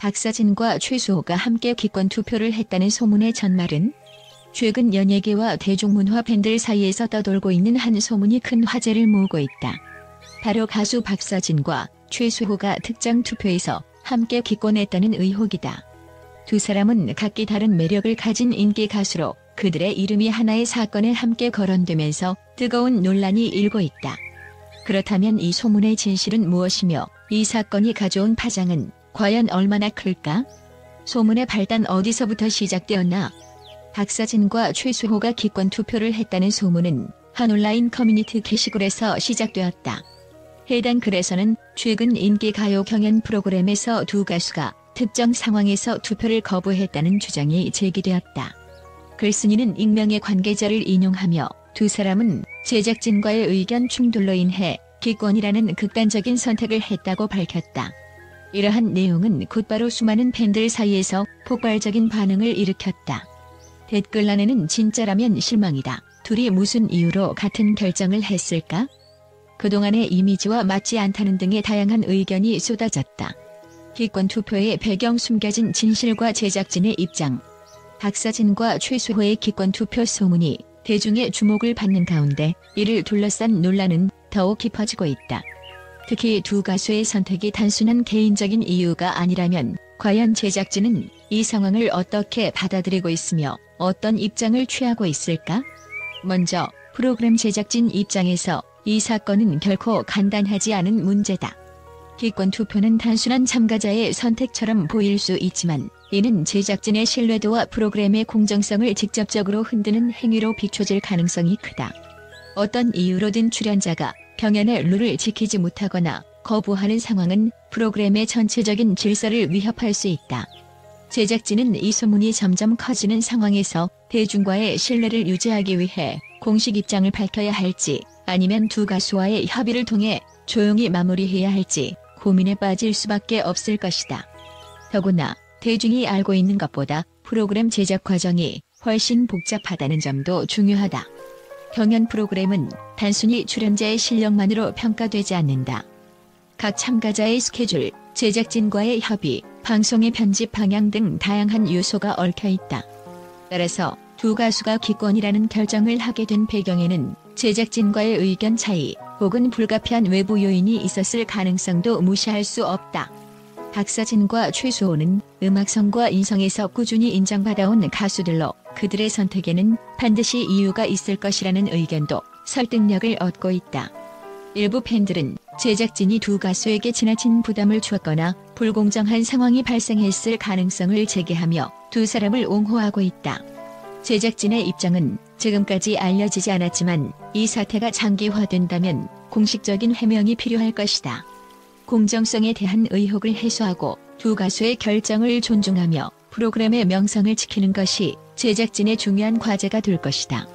박서진과 최수호가 함께 기권 투표를 했다는 소문의 전말은 최근 연예계와 대중문화 팬들 사이에서 떠돌고 있는 한 소문이 큰 화제를 모으고 있다. 바로 가수 박서진과 최수호가 특정 투표에서 함께 기권했다는 의혹이다. 두 사람은 각기 다른 매력을 가진 인기 가수로 그들의 이름이 하나의 사건에 함께 거론되면서 뜨거운 논란이 일고 있다. 그렇다면 이 소문의 진실은 무엇이며 이 사건이 가져온 파장은 과연 얼마나 클까? 소문의 발단 어디서부터 시작되었나? 박서진과 최수호가 기권 투표를 했다는 소문은 한 온라인 커뮤니티 게시글에서 시작되었다. 해당 글에서는 최근 인기 가요 경연 프로그램에서 두 가수가 특정 상황에서 투표를 거부했다는 주장이 제기되었다. 글쓴이는 익명의 관계자를 인용하며 두 사람은 제작진과의 의견 충돌로 인해 기권이라는 극단적인 선택을 했다고 밝혔다. 이러한 내용은 곧바로 수많은 팬들 사이에서 폭발적인 반응을 일으켰다. 댓글란에는 진짜라면 실망이다. 둘이 무슨 이유로 같은 결정을 했을까? 그동안의 이미지와 맞지 않다는 등의 다양한 의견이 쏟아졌다. 기권 투표의 배경 숨겨진 진실과 제작진의 입장. 박서진과 최수호의 기권 투표 소문이 대중의 주목을 받는 가운데 이를 둘러싼 논란은 더욱 깊어지고 있다. 특히 두 가수의 선택이 단순한 개인적인 이유가 아니라면 과연 제작진은 이 상황을 어떻게 받아들이고 있으며 어떤 입장을 취하고 있을까? 먼저 프로그램 제작진 입장에서 이 사건은 결코 간단하지 않은 문제다. 기권 투표는 단순한 참가자의 선택처럼 보일 수 있지만 이는 제작진의 신뢰도와 프로그램의 공정성을 직접적으로 흔드는 행위로 비춰질 가능성이 크다. 어떤 이유로든 출연자가 경연의 룰을 지키지 못하거나 거부하는 상황은 프로그램의 전체적인 질서를 위협할 수 있다. 제작진은 이 소문이 점점 커지는 상황에서 대중과의 신뢰를 유지하기 위해 공식 입장을 밝혀야 할지 아니면 두 가수와의 협의를 통해 조용히 마무리해야 할지 고민에 빠질 수밖에 없을 것이다. 더구나 대중이 알고 있는 것보다 프로그램 제작 과정이 훨씬 복잡하다는 점도 중요하다. 경연 프로그램은 단순히 출연자의 실력만으로 평가되지 않는다. 각 참가자의 스케줄, 제작진과의 협의, 방송의 편집 방향 등 다양한 요소가 얽혀 있다. 따라서 두 가수가 기권이라는 결정을 하게 된 배경에는 제작진과의 의견 차이 혹은 불가피한 외부 요인이 있었을 가능성도 무시할 수 없다. 박서진과 최수호는 음악성과 인성에서 꾸준히 인정받아온 가수들로 그들의 선택에는 반드시 이유가 있을 것이라는 의견도 설득력을 얻고 있다. 일부 팬들은 제작진이 두 가수에게 지나친 부담을 주었거나 불공정한 상황이 발생했을 가능성을 제기하며 두 사람을 옹호하고 있다. 제작진의 입장은 지금까지 알려지지 않았지만 이 사태가 장기화된다면 공식적인 해명이 필요할 것이다. 공정성에 대한 의혹을 해소하고 두 가수의 결정을 존중하며 프로그램의 명성을 지키는 것이 제작진의 중요한 과제가 될 것이다.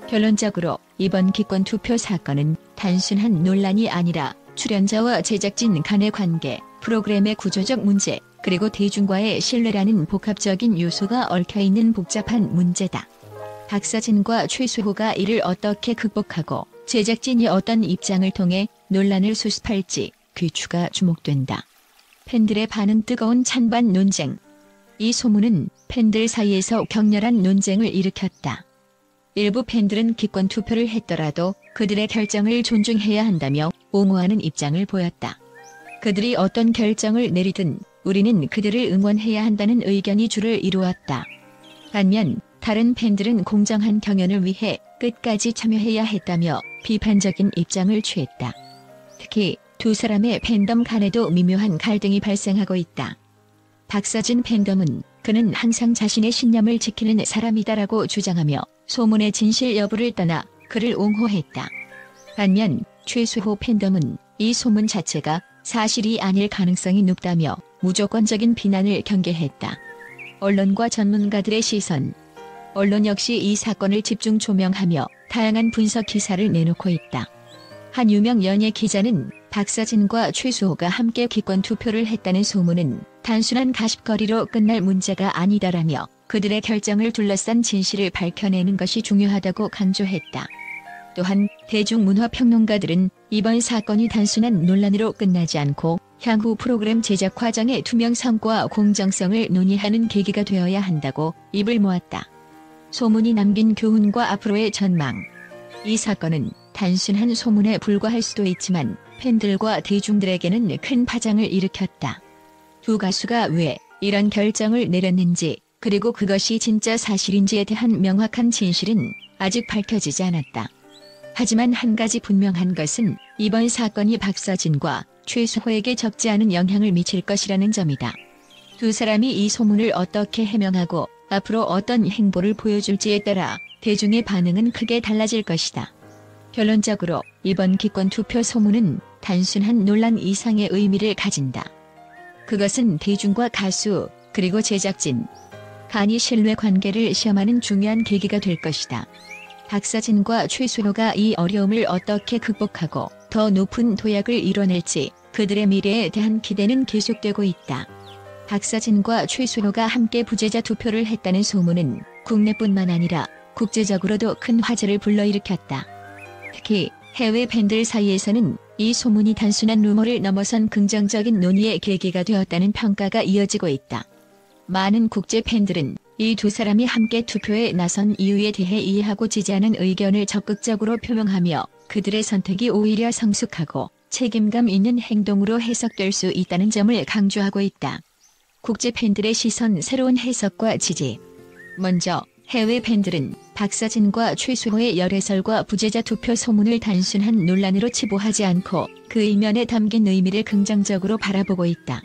결론적으로 이번 기권 투표 사건은 단순한 논란이 아니라 출연자와 제작진 간의 관계, 프로그램의 구조적 문제, 그리고 대중과의 신뢰라는 복합적인 요소가 얽혀있는 복잡한 문제다. 박서진과 최수호가 이를 어떻게 극복하고 제작진이 어떤 입장을 통해 논란을 수습할지 귀추가 주목된다. 팬들의 반응 뜨거운 찬반 논쟁. 이 소문은 팬들 사이에서 격렬한 논쟁을 일으켰다. 일부 팬들은 기권 투표를 했더라도 그들의 결정을 존중해야 한다며 옹호하는 입장을 보였다. 그들이 어떤 결정을 내리든 우리는 그들을 응원해야 한다는 의견이 주를 이루었다. 반면 다른 팬들은 공정한 경연을 위해 끝까지 참여해야 했다며 비판적인 입장을 취했다. 특히 두 사람의 팬덤 간에도 미묘한 갈등이 발생하고 있다. 박서진 팬덤은 그는 항상 자신의 신념을 지키는 사람이다라고 주장하며 소문의 진실 여부를 떠나 그를 옹호했다. 반면 최수호 팬덤은 이 소문 자체가 사실이 아닐 가능성이 높다며 무조건적인 비난을 경계했다. 언론과 전문가들의 시선. 언론 역시 이 사건을 집중 조명하며 다양한 분석 기사를 내놓고 있다. 한 유명 연예 기자는 박서진과 최수호가 함께 기권 투표를 했다는 소문은 단순한 가십거리로 끝날 문제가 아니다라며 그들의 결정을 둘러싼 진실을 밝혀내는 것이 중요하다고 강조했다. 또한 대중문화평론가들은 이번 사건이 단순한 논란으로 끝나지 않고 향후 프로그램 제작 과정의 투명성과 공정성을 논의하는 계기가 되어야 한다고 입을 모았다. 소문이 남긴 교훈과 앞으로의 전망. 이 사건은 단순한 소문에 불과할 수도 있지만 팬들과 대중들에게는 큰 파장을 일으켰다. 두 가수가 왜 이런 결정을 내렸는지, 그리고 그것이 진짜 사실인지에 대한 명확한 진실은 아직 밝혀지지 않았다. 하지만 한 가지 분명한 것은 이번 사건이 박서진과 최수호에게 적지 않은 영향을 미칠 것이라는 점이다. 두 사람이 이 소문을 어떻게 해명하고 앞으로 어떤 행보를 보여줄지에 따라 대중의 반응은 크게 달라질 것이다. 결론적으로 이번 기권 투표 소문은 단순한 논란 이상의 의미를 가진다. 그것은 대중과 가수, 그리고 제작진 간이 신뢰 관계를 시험하는 중요한 계기가 될 것이다. 박서진과 최수호가 이 어려움을 어떻게 극복하고 더 높은 도약을 이뤄낼지 그들의 미래에 대한 기대는 계속되고 있다. 박서진과 최수호가 함께 부재자 투표를 했다는 소문은 국내뿐만 아니라 국제적으로도 큰 화제를 불러일으켰다. 특히 해외 팬들 사이에서는 이 소문이 단순한 루머를 넘어선 긍정적인 논의의 계기가 되었다는 평가가 이어지고 있다. 많은 국제 팬들은 이 두 사람이 함께 투표에 나선 이유에 대해 이해하고 지지하는 의견을 적극적으로 표명하며 그들의 선택이 오히려 성숙하고 책임감 있는 행동으로 해석될 수 있다는 점을 강조하고 있다. 국제 팬들의 시선, 새로운 해석과 지지. 먼저 해외 팬들은 박서진과 최수호의 열애설과 부재자 투표 소문을 단순한 논란으로 치부하지 않고 그 이면에 담긴 의미를 긍정적으로 바라보고 있다.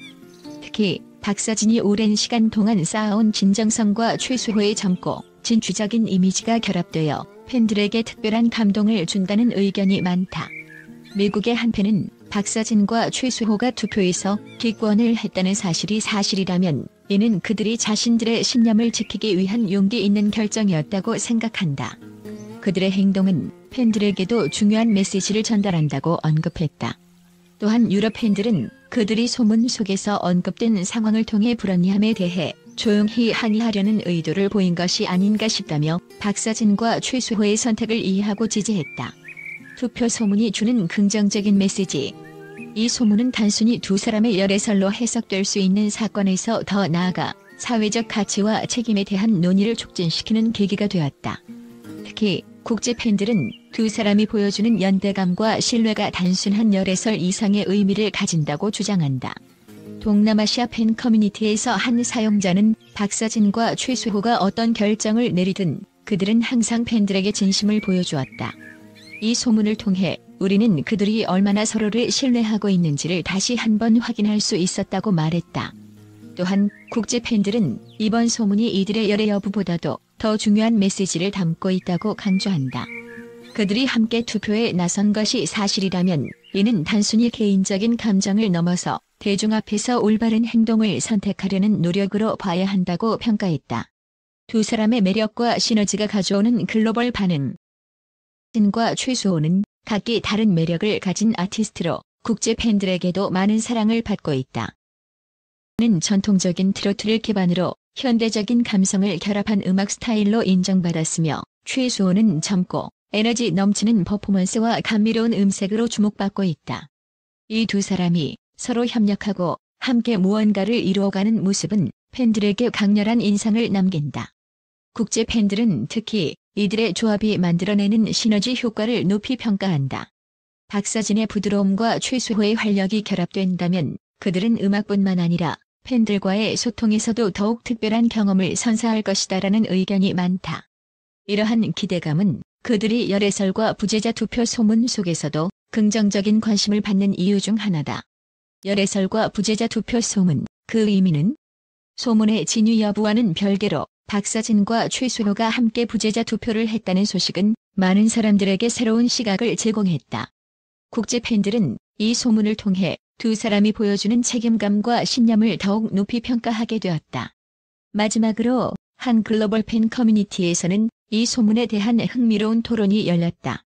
특히 박서진이 오랜 시간 동안 쌓아온 진정성과 최수호의 젊고 진취적인 이미지가 결합되어 팬들에게 특별한 감동을 준다는 의견이 많다. 미국의 한 팬은 박서진과 최수호가 투표에서 기권을 했다는 사실이 사실이라면 이는 그들이 자신들의 신념을 지키기 위한 용기 있는 결정이었다고 생각한다. 그들의 행동은 팬들에게도 중요한 메시지를 전달한다고 언급했다. 또한 유럽 팬들은 그들이 소문 속에서 언급된 상황을 통해 불합리함에 대해 조용히 항의하려는 의도를 보인 것이 아닌가 싶다며 박서진과 최수호의 선택을 이해하고 지지했다. 투표 소문이 주는 긍정적인 메시지. 이 소문은 단순히 두 사람의 열애설로 해석될 수 있는 사건에서 더 나아가 사회적 가치와 책임에 대한 논의를 촉진시키는 계기가 되었다. 특히 국제 팬들은 두 사람이 보여주는 연대감과 신뢰가 단순한 열애설 이상의 의미를 가진다고 주장한다. 동남아시아 팬 커뮤니티에서 한 사용자는 박서진과 최수호가 어떤 결정을 내리든 그들은 항상 팬들에게 진심을 보여주었다. 이 소문을 통해 우리는 그들이 얼마나 서로를 신뢰하고 있는지를 다시 한번 확인할 수 있었다고 말했다. 또한 국제 팬들은 이번 소문이 이들의 열애 여부보다도 더 중요한 메시지를 담고 있다고 강조한다. 그들이 함께 투표에 나선 것이 사실이라면 이는 단순히 개인적인 감정을 넘어서 대중 앞에서 올바른 행동을 선택하려는 노력으로 봐야 한다고 평가했다. 두 사람의 매력과 시너지가 가져오는 글로벌 반응. 박서진과 최수호는 각기 다른 매력을 가진 아티스트로 국제 팬들에게도 많은 사랑을 받고 있다. 는 전통적인 트로트를 기반으로 현대적인 감성을 결합한 음악 스타일로 인정받았으며 최수호는 젊고 에너지 넘치는 퍼포먼스와 감미로운 음색으로 주목받고 있다. 이 두 사람이 서로 협력하고 함께 무언가를 이루어가는 모습은 팬들에게 강렬한 인상을 남긴다. 국제 팬들은 특히 이들의 조합이 만들어내는 시너지 효과를 높이 평가한다. 박서진의 부드러움과 최수호의 활력이 결합된다면 그들은 음악뿐만 아니라 팬들과의 소통에서도 더욱 특별한 경험을 선사할 것이다라는 의견이 많다. 이러한 기대감은 그들이 열애설과 부재자 투표 소문 속에서도 긍정적인 관심을 받는 이유 중 하나다. 열애설과 부재자 투표 소문, 그 의미는 소문의 진위 여부와는 별개로 박서진과 최수호가 함께 부재자 투표를 했다는 소식은 많은 사람들에게 새로운 시각을 제공했다. 국제 팬들은 이 소문을 통해 두 사람이 보여주는 책임감과 신념을 더욱 높이 평가하게 되었다. 마지막으로 한 글로벌 팬 커뮤니티에서는 이 소문에 대한 흥미로운 토론이 열렸다.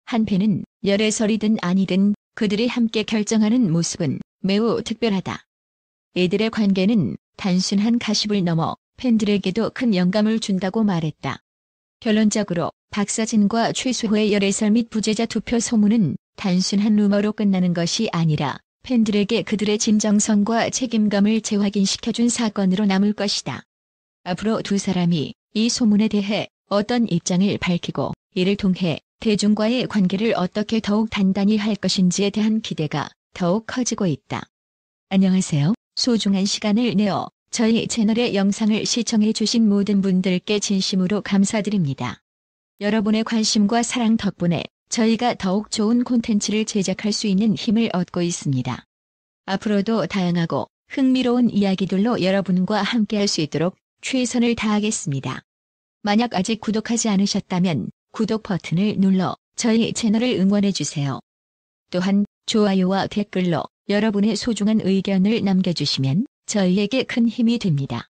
한 팬은 열애설이든 아니든 그들이 함께 결정하는 모습은 매우 특별하다. 이들의 관계는 단순한 가십을 넘어 팬들에게도 큰 영감을 준다고 말했다. 결론적으로 박서진과 최수호의 열애설 및 부재자 투표 소문은 단순한 루머로 끝나는 것이 아니라 팬들에게 그들의 진정성과 책임감을 재확인시켜준 사건으로 남을 것이다. 앞으로 두 사람이 이 소문에 대해 어떤 입장을 밝히고 이를 통해 대중과의 관계를 어떻게 더욱 단단히 할 것인지에 대한 기대가 더욱 커지고 있다. 안녕하세요. 소중한 시간을 내어 저희 채널의 영상을 시청해 주신 모든 분들께 진심으로 감사드립니다. 여러분의 관심과 사랑 덕분에 저희가 더욱 좋은 콘텐츠를 제작할 수 있는 힘을 얻고 있습니다. 앞으로도 다양하고 흥미로운 이야기들로 여러분과 함께할 수 있도록 최선을 다하겠습니다. 만약 아직 구독하지 않으셨다면 구독 버튼을 눌러 저희 채널을 응원해주세요. 또한 좋아요와 댓글로 여러분의 소중한 의견을 남겨주시면 저희에게 큰 힘이 됩니다.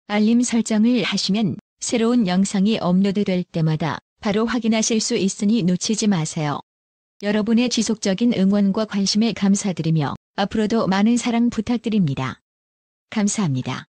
알림 설정을 하시면 새로운 영상이 업로드될 때마다 바로 확인하실 수 있으니 놓치지 마세요. 여러분의 지속적인 응원과 관심에 감사드리며 앞으로도 많은 사랑 부탁드립니다. 감사합니다.